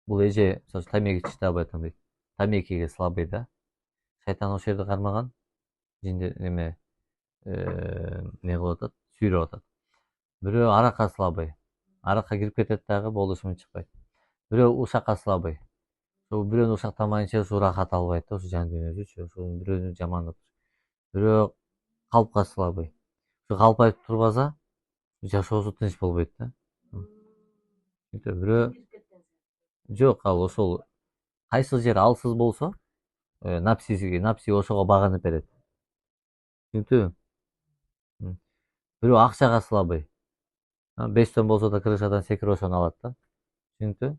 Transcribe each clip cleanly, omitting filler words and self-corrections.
бул эже тамеки чыта албай атам дейт. Тамекиге слабый да. Шайтан ошол жерде кармаган. Жинде неме не кылып атат, сүйрөп атат. Бирөө аракка слабый. Аракка кирип кетет дагы болушумен чыкпайт. Бирөө ушакка слабый. Ошол бирөөнү ушактамайынча ушул рахат албайт да, ушул жан дүйнөдүчү. Ошол бирөөнү жамандап. Бирөө калпка слабый. Ушу калп айтып турбаса, жашоосу тынч болбойт да. Бирөө жок, ал ошол кайсыл жер алсыз болсо, напси ошого багынып берет. Түшүнүктүбү? Бирөө акчага слабый. 5 сом болсо да крышадан секирип ошону алат да. Түшүнүктүбү?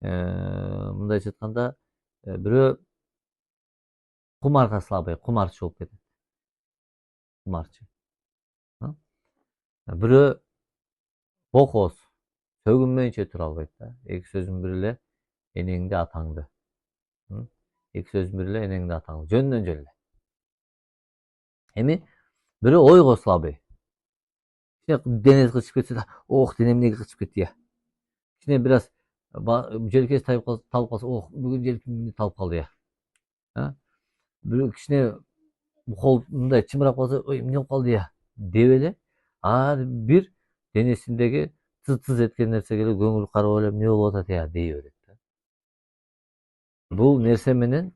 Мындайча айтканда, бирөө кумарга слабый, кумарчы болуп кетет. Кумарчы. Бирөө бокоос, сөгүнмөйүнчө тура албайт да. Эки сөзүн бири эле энеңди атаңды. Эки сөзүн бири эле энеңди атаңды. Жөндөн жөн эле. Эми бирөө ойго слабый. Денеси кычып кетсе да, ох, денем эмнеге кычып кетти я. Кичине бир аз желкеси талып калса, ох, бүгүн желкем талып калды я. Бирөө кичине кол мындай чымырап калса, ой, эмне болуп калды я деп эле, ар бир денесиндеги тыз эткен нерсеге эле көңүл карап эле эмне болуп атат я дей берет да. Бул нерсе менен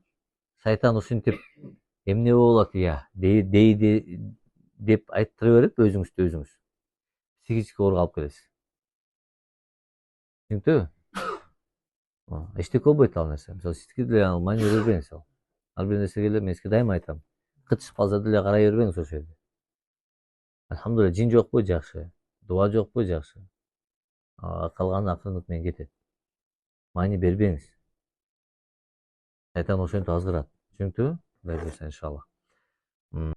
шайтан ушинтип эмне болуп атат я дейди деп айттыра берип өзүңүздү өзүңүз психический ооруга алып келесиз. Түшүнүктүбү? Эчтеке болбойт ал нерсе. Мисалы сизге деле мааниге бербеңиз ал. Ар бир нерсеге эле мен сизге дайыма айтам. Кытышып калса деле карай бербеңиз ошол жерде. Алхамдулилля, жин жокпу, жакшы. Дуба жокпу, жакшы. Калганы акырындык менен кетет. Маани бербеңиз. Шайтан ошентип азгырат. Түшүнүктүбү? Кудай буйрса иншалла.